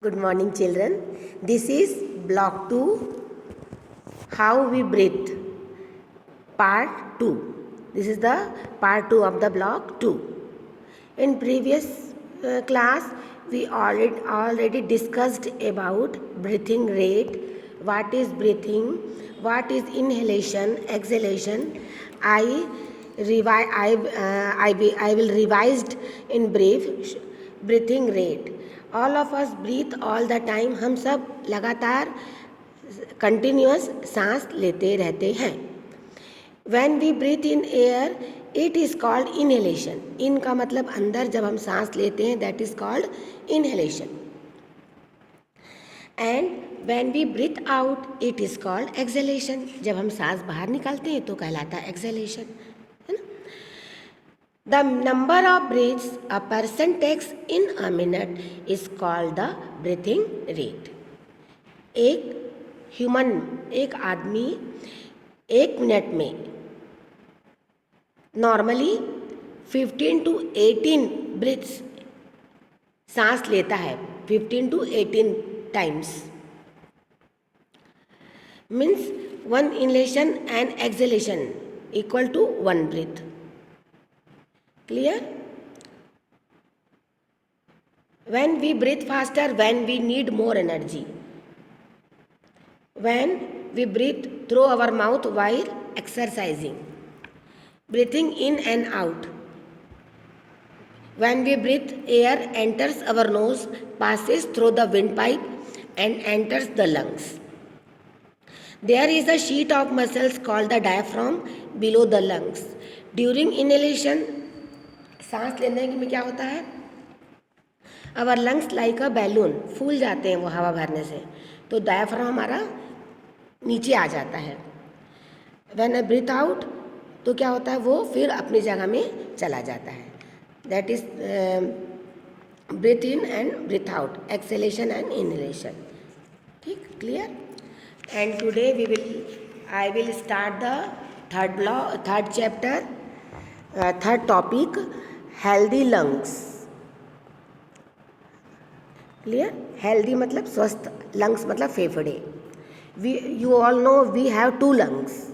Good morning, children. This is block 2, how we breathe, part 2. This is the part 2 of the block 2. In previous class, we already discussed about breathing rate, what is breathing, what is inhalation, exhalation. I will revised in brief breathing rate. All of us breathe all the time. हम सब लगातार continuous सांस लेते रहते हैं. When we breathe in air, it is called inhalation. In का मतलब अंदर जब हम सांस लेते हैं, that is called inhalation. And when we breathe out, it is called exhalation. जब हम सांस बाहर निकालते हैं तो कहलाता है exhalation. है ना? The number of breaths a person takes in a minute is called the breathing rate. एक आदमी 1 मिनट में नॉर्मली 15 to 18 ब्रीथ्स सांस लेता है. 15 to 18 times means 1 inhalation and exhalation equal to 1 breath. Clear? When we breathe faster, when we need more energy. When we breathe through our mouth while exercising. Breathing in and out. When we breathe, air enters our nose, passes through the windpipe and enters the lungs. There is a sheet of muscles called the diaphragm below the lungs. During inhalation, सांस लेने में क्या होता है? Our lungs like a balloon, फूल जाते हैं वो हवा भरने से, तो डायफ्राम हमारा नीचे आ जाता है. When I breathe out, तो क्या होता है? वो फिर अपनी जगह में चला जाता है. That is breathe in and breathe out, exhalation and inhalation. ठीक, clear? And today I will start the third chapter, third topic, healthy lungs. Clear? Healthy मतलब स्वस्थ, लंग्स मतलब फेफड़े. You all know we have 2 lungs.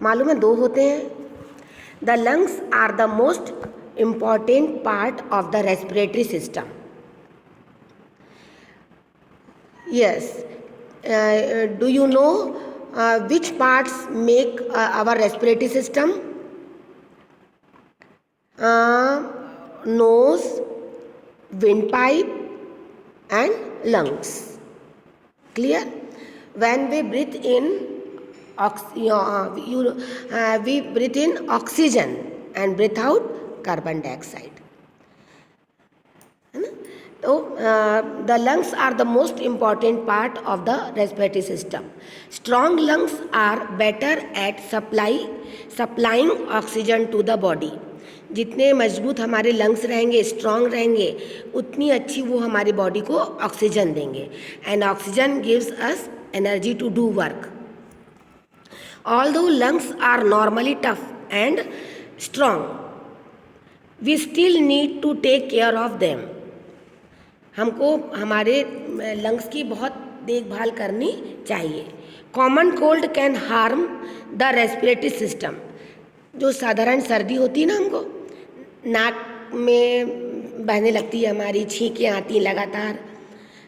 मालूम है 2 होते हैं. The lungs are the most important part of the respiratory system. Yes, do you know which parts make our respiratory system? Nose, windpipe and lungs. Clear? When we breathe in, we breathe in oxygen and breathe out carbon dioxide. So the lungs are the most important part of the respiratory system. Strong lungs are better at supplying oxygen to the body. जितने मजबूत हमारे lungs रहेंगे, strong रहेंगे, उतनी अच्छी वो हमारी body को ऑक्सीजन देंगे. And oxygen gives us energy to do work. Although lungs are normally tough and strong, we still need to take care of them. हमको हमारे लंग्स की बहुत देखभाल करनी चाहिए. Common cold can harm the respiratory system. जो साधारण सर्दी होती है ना, हमको नाक में बहने लगती है, हमारी छींकें आती हैं लगातार,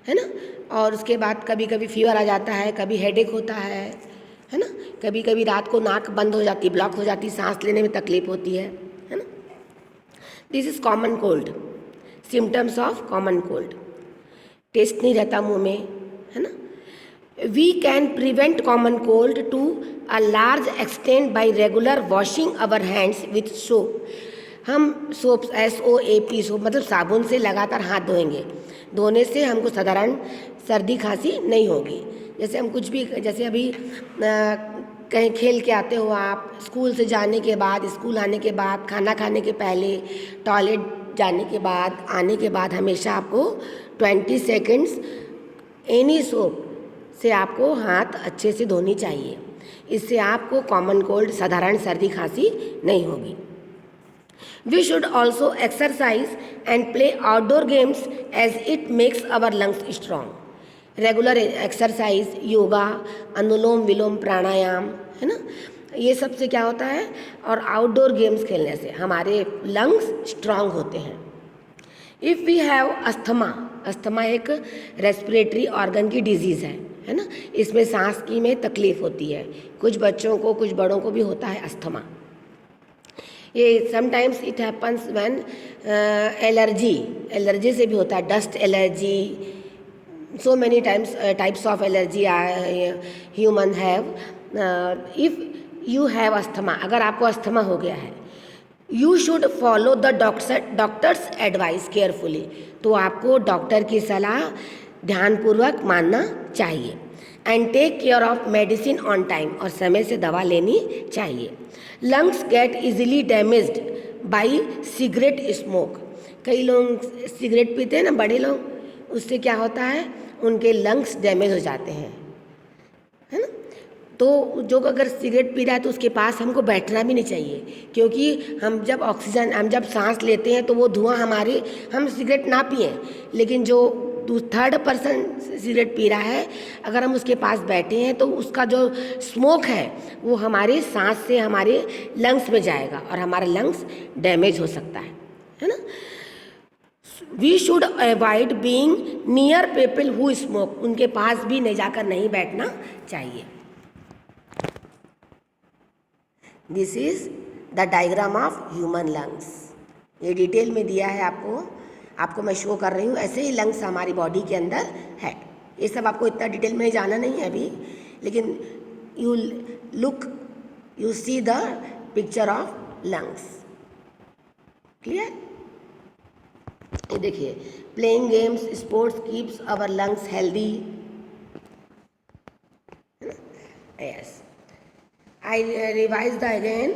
है ना, और उसके बाद कभी कभी फीवर आ जाता है, कभी हेडेक होता है ना, कभी कभी रात को नाक बंद हो जाती, ब्लॉक हो जाती, सांस लेने में तकलीफ होती है ना. This is common cold, symptoms of common cold. Taste नहीं रहता मुंह में, है ना. We can prevent common cold to a large extent by regular washing our hands with soap. हम सोप, SOAP, सोप मतलब साबुन से लगातार हाथ धोएंगे. धोने से हमको साधारण सर्दी खांसी नहीं होगी. जैसे हम कुछ भी, जैसे अभी कहीं खेल के आते हो आप, स्कूल से जाने के बाद, स्कूल आने के बाद, खाना खाने के पहले, टॉयलेट जाने के बाद, आने के बाद हमेशा आपको 20 सेकेंड्स एनी सोप से आपको हाथ अच्छे से धोनी चाहिए. इससे आपको कॉमन कोल्ड, साधारण सर्दी खांसी नहीं होगी. We should also exercise and play outdoor games as it makes our lungs strong. Regular exercise, yoga, anulom vilom, pranayam, है ना, ये सब से क्या होता है, और आउटडोर गेम्स खेलने से हमारे लंग्स स्ट्रांग होते हैं. If we have asthma, asthma एक रेस्पिरेटरी ऑर्गन की डिजीज़ है ना, इसमें सांस की में तकलीफ होती है. कुछ बच्चों को, कुछ बड़ों को भी होता है अस्थमा. ये sometimes it happens when allergy से भी होता है, dust allergy, so many types of allergy human have. If you have asthma, अगर आपको अस्थमा हो गया है, you should follow the doctor's advice carefully. तो आपको डॉक्टर की सलाह ध्यानपूर्वक मानना चाहिए. And take care of medicine on time, और समय से दवा लेनी चाहिए. Lungs get easily damaged by cigarette smoke. कई लोग सिगरेट पीते हैं ना, बड़े लोग, उससे क्या होता है, उनके लंग्स डैमेज हो जाते हैं, है ना. तो जो अगर सिगरेट पी रहा है तो उसके पास हमको बैठना भी नहीं चाहिए, क्योंकि हम जब सांस लेते हैं तो वो धुआं हमारे, हम सिगरेट ना पिए, लेकिन जो थर्ड पर्सन सिगरेट पी रहा है, अगर हम उसके पास बैठे हैं तो उसका जो स्मोक है वो हमारे सांस से हमारे लंग्स में जाएगा और हमारा लंग्स डैमेज हो सकता है ना. We should avoid being near people who smoke. उनके पास भी नहीं जाकर नहीं बैठना चाहिए. This is the diagram of human lungs. ये डिटेल में दिया है आपको मैं शो कर रही हूँ. ऐसे ही लंग्स हमारी बॉडी के अंदर है. ये सब आपको इतना डिटेल में जाना नहीं है अभी, लेकिन you see the picture of lungs. Clear. ये देखिए, playing games, sports keeps our lungs healthy. Yes, I revise the again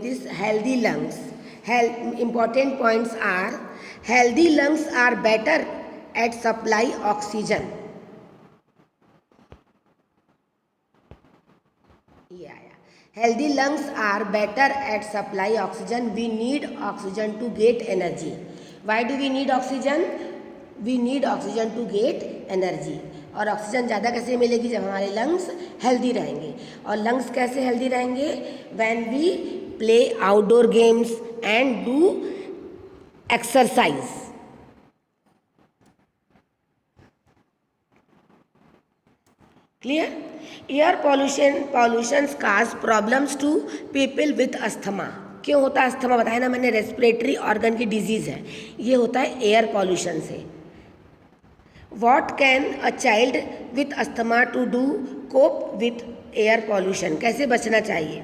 this healthy lungs. Important points are: healthy lungs are better at supply oxygen. Healthy lungs are better at supply oxygen. We need oxygen to get energy. Why do we need oxygen? We need oxygen to get energy. और oxygen ज़्यादा कैसे मिलेगी? जब हमारे lungs healthy रहेंगे. और lungs कैसे healthy रहेंगे? When we play outdoor games and do exercise. Clear? Air pollution cause problems to people with asthma. क्यों होता है अस्थमा? बताया ना मैंने, रेस्पिरेटरी ऑर्गन की डिजीज़ है. ये होता है एयर पॉल्यूशन से. What can a child with asthma to do cope with air pollution? कैसे बचना चाहिए?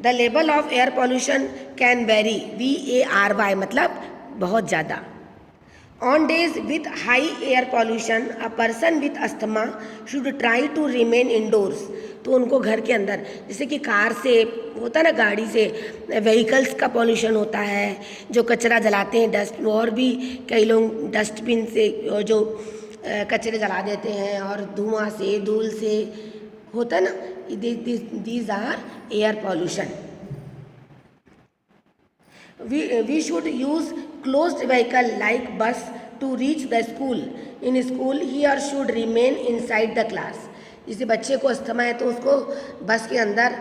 The level of air pollution can vary. VARY मतलब बहुत ज़्यादा. On days with high air pollution, a person with asthma should try to remain indoors. तो उनको घर के अंदर, जैसे कि कार से होता है ना, गाड़ी से, व्हीकल्स का पॉल्यूशन होता है, जो कचरा जलाते हैं, डस्ट, और भी कई लोग डस्टबिन से जो कचरे जला देते हैं, और धुआं से, धूल से होता है ना, these are air pollution. We should use closed vehicle like bus to reach the school. In school, he or should remain inside the class. जैसे बच्चे को अस्थमा है तो उसको बस के अंदर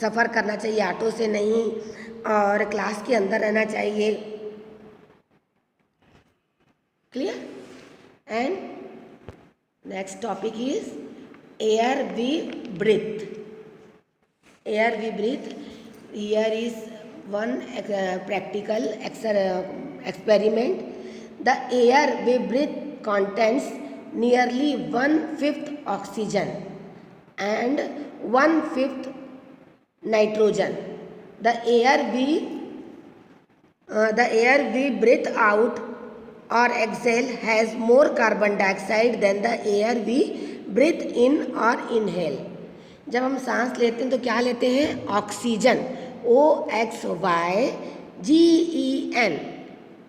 सफ़र करना चाहिए, ऑटो से नहीं, और क्लास के अंदर रहना चाहिए. Clear. And next topic is air we breathe. Air we breathe. Here is one practical experiment. The air we breathe contains nearly 1/5 oxygen and 1/5 nitrogen. The air we breathe out or exhale has more carbon dioxide than the air we breathe in or inhale. जब हम सांस लेते हैं तो क्या लेते हैं? Oxygen. OXYGEN.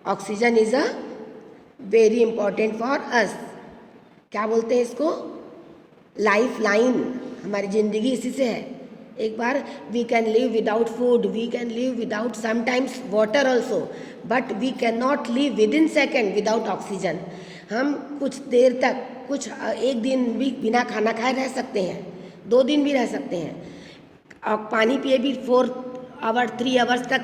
Oxygen is a very important for us. क्या बोलते हैं इसको? Life line. हमारी ज़िंदगी इसी से है एक बार we can live without food, we can live without sometimes water also, but we can not live within second without oxygen. हम कुछ देर तक, कुछ एक दिन भी बिना खाना खाए रह सकते हैं, 2 दिन भी रह सकते हैं, और पानी पिए भी 4 आवर 3 आवर्स तक,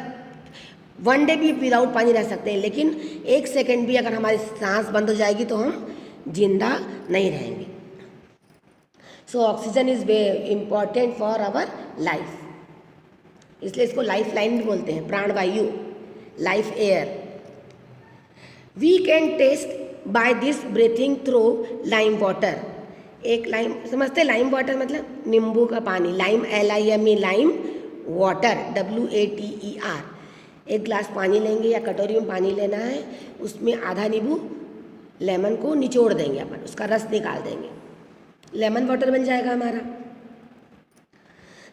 1 डे भी विदाउट पानी रह सकते हैं, लेकिन 1 सेकेंड भी अगर हमारी सांस बंद हो जाएगी तो हम जिंदा नहीं रहेंगे। So oxygen is important for our life, इसलिए इसको लाइफ लाइन भी बोलते हैं, प्राणवायु, life air. We can test by this breathing through lime water. एक लाइम समझते, लाइम वाटर मतलब नींबू का पानी, lime LIME, lime water WATER। एक गिलास पानी लेंगे या कटोरी में पानी लेना है, उसमें आधा नींबू लेमन को निचोड़ देंगे अपन, उसका रस निकाल देंगे, लेमन वाटर बन जाएगा हमारा।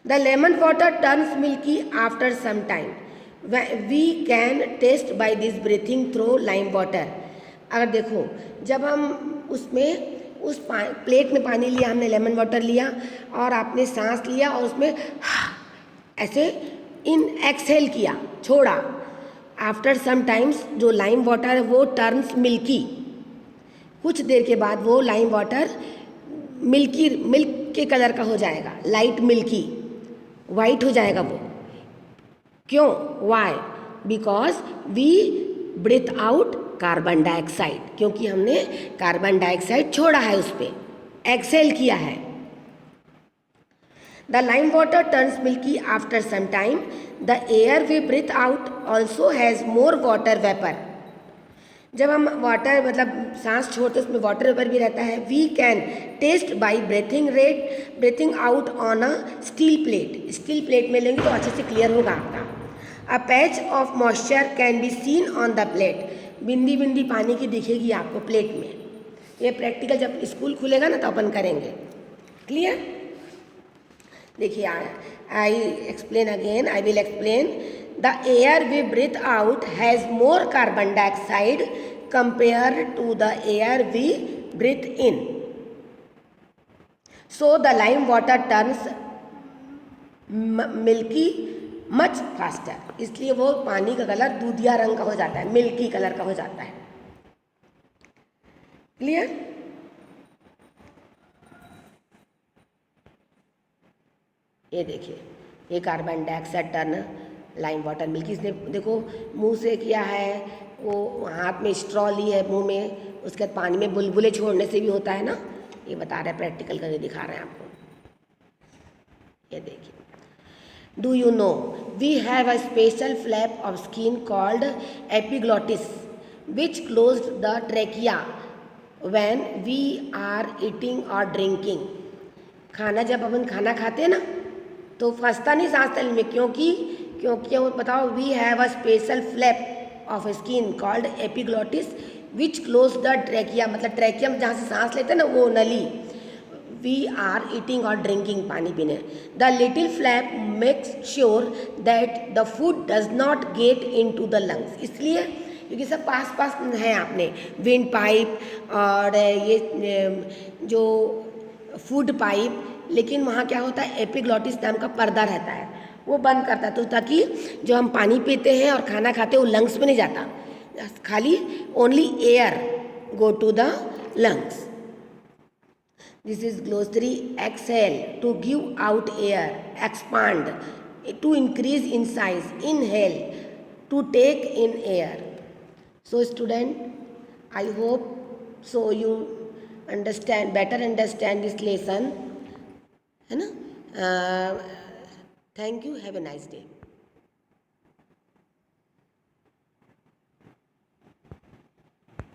The lemon water turns milky after some time, we can test by this breathing through lime water. अगर देखो, जब हम उसमें उस प्लेट में पानी लिया, हमने लेमन वाटर लिया और आपने सांस लिया और उसमें ऐसे एक्सहेल किया, छोड़ा, आफ्टर सम टाइम्स जो लाइम वाटर है वो टर्न्स मिल्की, कुछ देर के बाद वो लाइम वाटर मिल्क के कलर का हो जाएगा, लाइट मिल्की, वाइट हो जाएगा वो। क्यों? Why? Because we breathe out carbon dioxide, क्योंकि हमने कार्बन डाइऑक्साइड छोड़ा है, उस पर एक्सहेल किया है। The lime water turns milky after some time, the air we breathe out also has more water vapour. जब हम वाटर मतलब सांस छोड़ते उसमें वाटर वेपर भी रहता है। We can test by breathing out on a steel plate. Steel plate में लेंगे तो अच्छे से क्लियर होगा आपका। A patch of moisture can be seen on the plate. बिंदी बिंदी पानी की दिखेगी आपको प्लेट में। ये प्रैक्टिकल जब स्कूल खुलेगा ना तो अपन करेंगे। क्लियर? देखिए, I explain again, I will explain. The air we breathe out has more carbon dioxide compared to the air we breathe in. So the lime water turns milky much faster. इसलिए वो पानी का colour दूधिया रंग का हो जाता है, मिल्की कलर का हो जाता है। क्लियर? ये देखिए, ये carbon dioxide turn lime water milky. इसने देखो मुंह से किया है, वो हाथ में स्ट्रॉ ली है मुंह में, उसके बाद पानी में बुलबुले छोड़ने से भी होता है ना। ये बता रहे हैं, प्रैक्टिकल करके दिखा रहे हैं आपको। ये देखिए, do you know we have a special flap of skin called epiglottis which close the trachea when we are eating और ड्रिंकिंग। खाना जब अपन खाना खाते हैं ना तो फंसता नहीं सांस तल में, क्योंकि वो बताओ, we have a special flap of skin called epiglottis which close the trachea, मतलब ट्रैकिया में जहाँ से सांस लेते हैं ना वो नली, वी आर ईटिंग और ड्रिंकिंग, पानी पीने। The little flap makes sure that the food does not get into the lungs. इसलिए क्योंकि सब पास पास हैं आपने, विंड पाइप और ये जो फूड पाइप, लेकिन वहाँ क्या होता है, एपिग्लॉटिस नाम का पर्दा रहता है, वो बंद करता है, तो ताकि जो हम पानी पीते हैं और खाना खाते हैं वो लंग्स में नहीं जाता, खाली only air go to the lungs. This is glossary. Exhale to give out air, expand to increase in size, inhale to take in air. So student, I hope so you better understand this lesson, है ना। Thank you. Have a nice day.